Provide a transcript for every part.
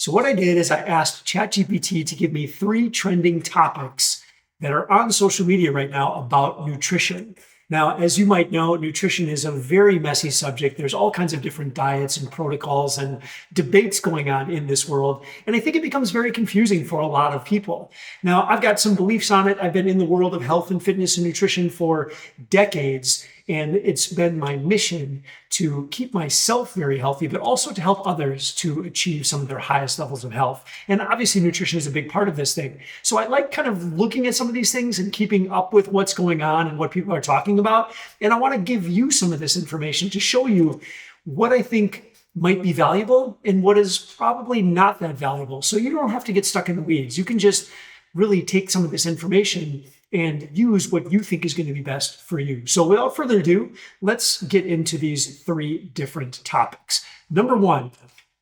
So what I did is I asked ChatGPT to give me 3 trending topics that are on social media right now about nutrition. Now, as you might know, nutrition is a very messy subject. There's all kinds of different diets and protocols and debates going on in this world. And I think it becomes very confusing for a lot of people. Now, I've got some beliefs on it. I've been in the world of health and fitness and nutrition for decades. And it's been my mission to keep myself very healthy, but also to help others to achieve some of their highest levels of health. And obviously, nutrition is a big part of this thing. So I like kind of looking at some of these things and keeping up with what's going on and what people are talking about. And I want to give you some of this information to show you what I think might be valuable and what is probably not that valuable. So you don't have to get stuck in the weeds. You can just really take some of this information and use what you think is going to be best for you. So without further ado, let's get into these 3 different topics. Number 1,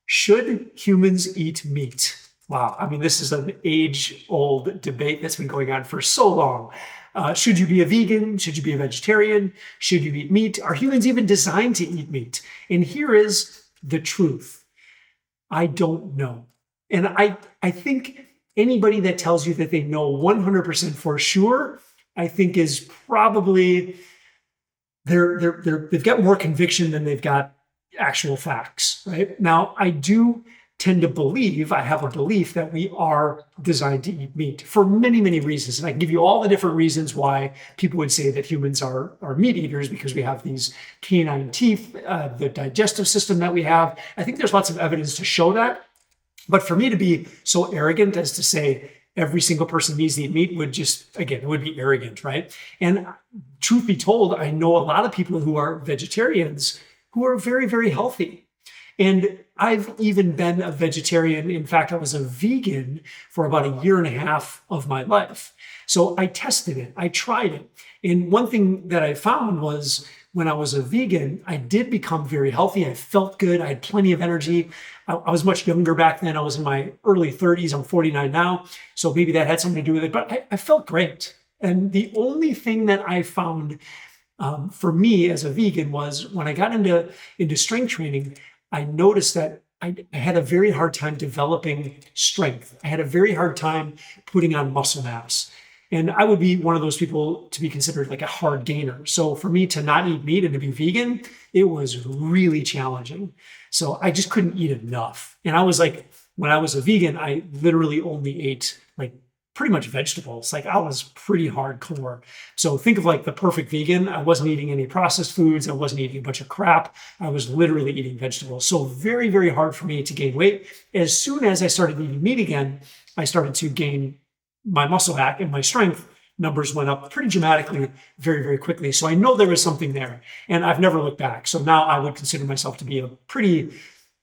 should humans eat meat? Wow, I mean, this is an age-old debate that's been going on for so long. Should you be a vegan? Should you be a vegetarian? Should you eat meat? Are humans even designed to eat meat? And here is the truth. I don't know. And I think anybody that tells you that they know 100% for sure, I think is probably, they've got more conviction than they've got actual facts, right? Now, I do tend to believe, I have a belief that we are designed to eat meat for many, many reasons. And I can give you all the different reasons why people would say that humans are meat eaters, because we have these canine teeth, the digestive system that we have. I think there's lots of evidence to show that. But for me to be so arrogant as to say every single person needs to eat meat would just, again, it would be arrogant, right? And truth be told, I know a lot of people who are vegetarians who are very, very healthy. And I've even been a vegetarian. In fact, I was a vegan for about 1.5 years of my life. So I tested it, I tried it. And one thing that I found was when I was a vegan, I did become very healthy. I felt good. I had plenty of energy. I was much younger back then. I was in my early 30s. I'm 49 now. So maybe that had something to do with it, but I felt great. And the only thing that I found for me as a vegan was when I got into strength training, I noticed that I had a very hard time developing strength. I had a very hard time putting on muscle mass. And I would be one of those people to be considered like a hard gainer. So for me to not eat meat and to be vegan, it was really challenging. So I just couldn't eat enough. And I was like, when I was a vegan, I literally only ate like pretty much vegetables. Like I was pretty hardcore. So think of like the perfect vegan. I wasn't eating any processed foods. I wasn't eating a bunch of crap. I was literally eating vegetables. So very, very hard for me to gain weight. As soon as I started eating meat again, I started to gain my muscle back and my strength numbers went up pretty dramatically, very, very quickly. So I know there was something there and I've never looked back. So now I would consider myself to be a pretty,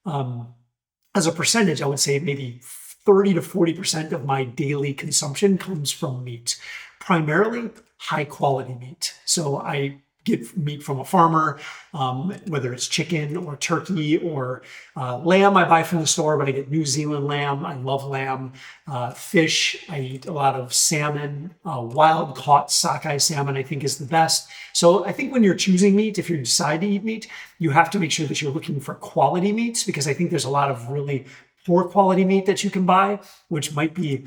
as a percentage, I would say maybe 30 to 40% of my daily consumption comes from meat, primarily high quality meat. So I get meat from a farmer, whether it's chicken or turkey or lamb I buy from the store, but I get New Zealand lamb. I love lamb. Fish, I eat a lot of salmon. Wild caught sockeye salmon I think is the best. So I think when you're choosing meat, if you decide to eat meat, you have to make sure that you're looking for quality meats, because I think there's a lot of really poor quality meat that you can buy, which might be,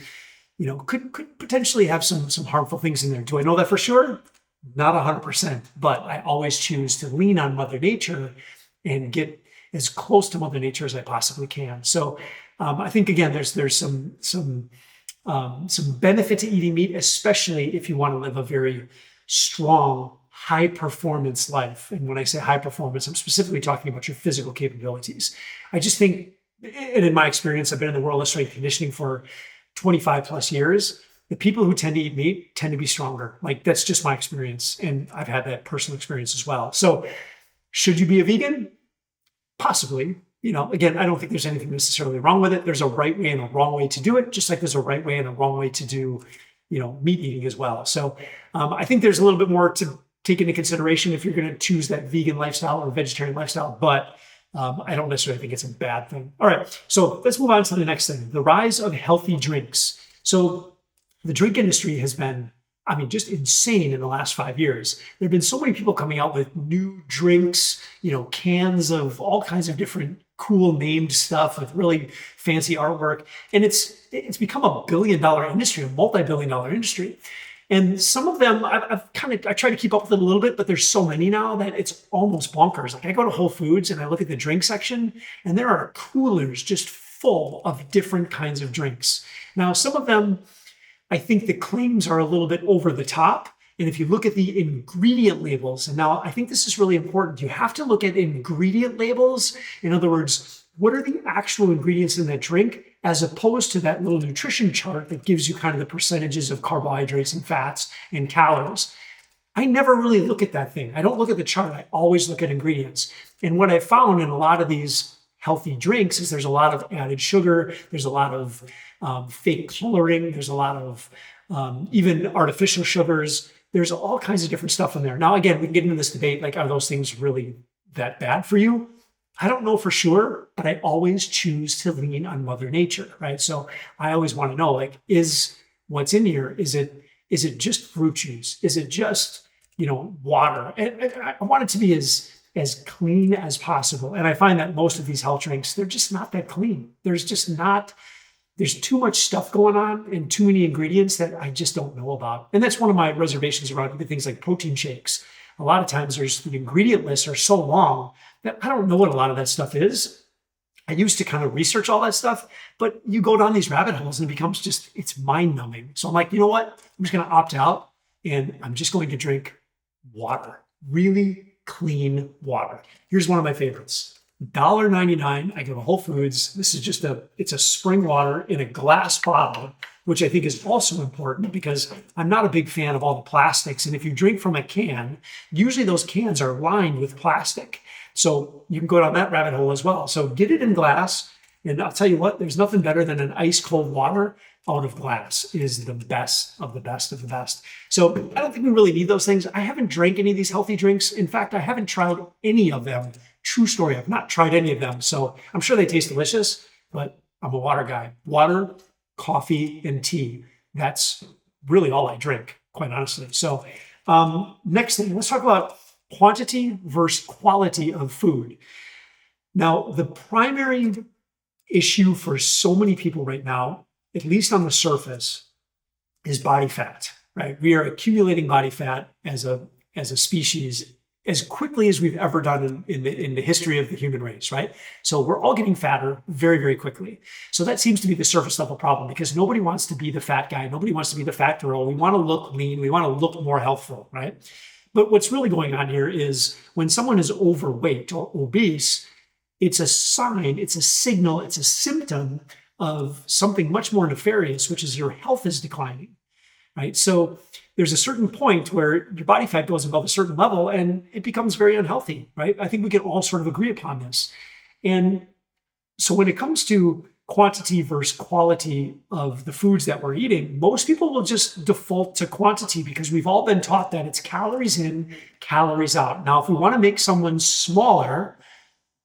could potentially have some harmful things in there. Do I know that for sure? Not 100%, but I always choose to lean on Mother Nature and get as close to Mother Nature as I possibly can. So I think again, there's some benefit to eating meat, especially if you want to live a very strong, high performance life. And when I say high performance, I'm specifically talking about your physical capabilities. I just think, and in my experience, I've been in the world of strength conditioning for 25 plus years. The people who tend to eat meat tend to be stronger. Like that's just my experience. And I've had that personal experience as well. So should you be a vegan? Possibly. Again, I don't think there's anything necessarily wrong with it. There's a right way and a wrong way to do it, just like there's a right way and a wrong way to do, meat eating as well. So I think there's a little bit more to take into consideration if you're going to choose that vegan lifestyle or vegetarian lifestyle, but I don't necessarily think it's a bad thing. All right, so let's move on to the next thing, the rise of healthy drinks. So the drink industry has been, just insane in the last 5 years. There have been so many people coming out with new drinks, cans of all kinds of different cool named stuff with really fancy artwork. And it's become a billion-dollar industry, a multi-billion-dollar industry. And some of them, I try to keep up with it a little bit, but there's so many now that it's almost bonkers. Like I go to Whole Foods and I look at the drink section, and there are coolers just full of different kinds of drinks. Now, some of them, I think the claims are a little bit over the top. And if you look at the ingredient labels, and now I think this is really important, you have to look at ingredient labels. In other words, what are the actual ingredients in that drink, as opposed to that little nutrition chart that gives you kind of the percentages of carbohydrates and fats and calories. I never really look at that thing. I don't look at the chart. I always look at ingredients. And what I found in a lot of these healthy drinks is there's a lot of added sugar, there's a lot of fake coloring, there's a lot of even artificial sugars. There's all kinds of different stuff in there. Now, again, we can get into this debate, like, are those things really that bad for you? I don't know for sure, but I always choose to lean on Mother Nature, right? So I always want to know, like, is what's in here, is it just fruit juice? Is it just, water? And I want it to be as clean as possible. And I find that most of these health drinks, they're just not that clean. There's too much stuff going on and too many ingredients that I just don't know about. And that's one of my reservations around things like protein shakes. A lot of times the ingredient lists are so long that I don't know what a lot of that stuff is. I used to kind of research all that stuff, but you go down these rabbit holes and it becomes it's mind numbing. So I'm like, you know what? I'm just going to opt out and I'm just going to drink water, really clean water. Here's one of my favorites. $1.99. I go to Whole Foods. This is it's a spring water in a glass bottle, which I think is also important because I'm not a big fan of all the plastics. And if you drink from a can, usually those cans are lined with plastic. So you can go down that rabbit hole as well. So get it in glass. And I'll tell you what, there's nothing better than an ice cold water out of glass. It is the best of the best of the best. So I don't think we really need those things. I haven't drank any of these healthy drinks. In fact, I haven't tried any of them. True story. I've not tried any of them. So I'm sure they taste delicious, but I'm a water guy. Water, coffee, and tea. That's really all I drink, quite honestly. So next thing, let's talk about quantity versus quality of food. Now, the primary issue for so many people right now, at least on the surface, is body fat, right? We are accumulating body fat as a species as quickly as we've ever done in the history of the human race, right? So we're all getting fatter very, very quickly. So that seems to be the surface level problem because nobody wants to be the fat guy. Nobody wants to be the fat girl. We want to look lean. We want to look more healthful, right? But what's really going on here is when someone is overweight or obese, it's a sign, it's a signal, it's a symptom of something much more nefarious, which is your health is declining, right? So there's a certain point where your body fat goes above a certain level and it becomes very unhealthy, right? I think we can all sort of agree upon this. And so when it comes to quantity versus quality of the foods that we're eating, most people will just default to quantity because we've all been taught that it's calories in, calories out. Now, if we want to make someone smaller,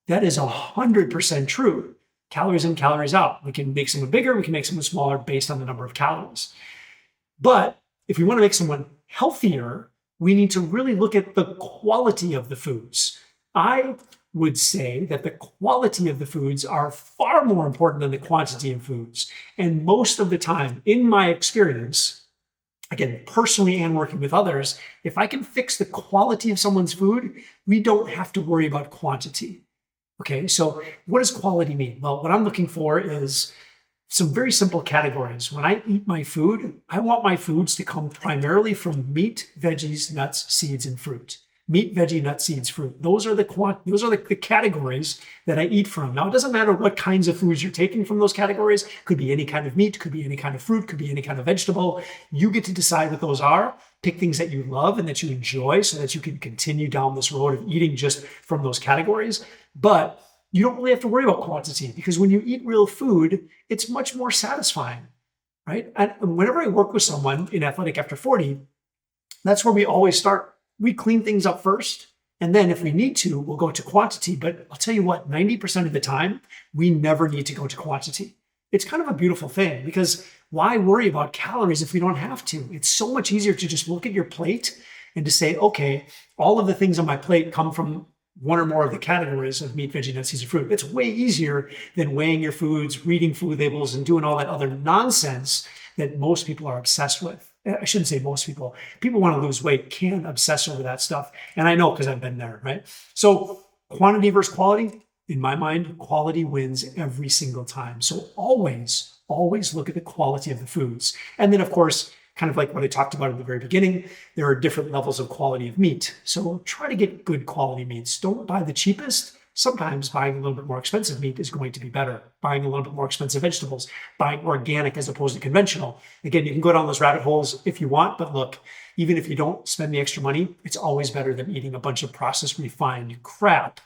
that is 100% true. Calories in, calories out. We can make someone bigger, we can make someone smaller based on the number of calories. But if we want to make someone healthier, we need to really look at the quality of the foods. I would say that the quality of the foods are far more important than the quantity of foods. And most of the time, in my experience, again, personally and working with others, if I can fix the quality of someone's food, we don't have to worry about quantity. Okay, so what does quality mean? Well, what I'm looking for is some very simple categories. When I eat my food, I want my foods to come primarily from meat, veggies, nuts, seeds, and fruit. Meat, veggie, nuts, seeds, fruit. Those are the categories that I eat from. Now, it doesn't matter what kinds of foods you're taking from those categories. Could be any kind of meat, could be any kind of fruit, could be any kind of vegetable. You get to decide what those are. Pick things that you love and that you enjoy so that you can continue down this road of eating just from those categories. But you don't really have to worry about quantity because when you eat real food, it's much more satisfying, right? And whenever I work with someone in Athletic After 40, that's where we always start. We clean things up first, and then if we need to, we'll go to quantity. But I'll tell you what, 90% of the time, we never need to go to quantity. It's kind of a beautiful thing because why worry about calories if we don't have to? It's so much easier to just look at your plate and to say, okay, all of the things on my plate come from one or more of the categories of meat, veggie, nuts, seeds, and fruit. It's way easier than weighing your foods, reading food labels, and doing all that other nonsense that most people are obsessed with. I shouldn't say most people. People want to lose weight, can obsess over that stuff. And I know because I've been there, right? So quantity versus quality, in my mind, quality wins every single time. So always look at the quality of the foods. And then, of course, kind of like what I talked about at the very beginning, there are different levels of quality of meat. So try to get good quality meats. Don't buy the cheapest. Sometimes buying a little bit more expensive meat is going to be better. Buying a little bit more expensive vegetables, buying organic as opposed to conventional. Again, you can go down those rabbit holes if you want, but look, even if you don't spend the extra money, it's always better than eating a bunch of processed, refined crap,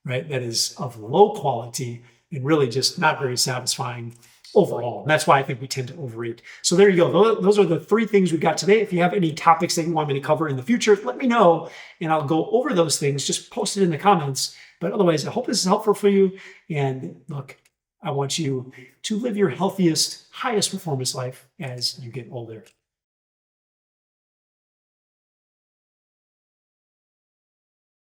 right? That is of low quality and really just not very satisfying overall. And that's why I think we tend to overeat. So there you go. Those are the 3 things we got today. If you have any topics that you want me to cover in the future, let me know and I'll go over those things. Just post it in the comments. But otherwise, I hope this is helpful for you. And look, I want you to live your healthiest, highest performance life as you get older.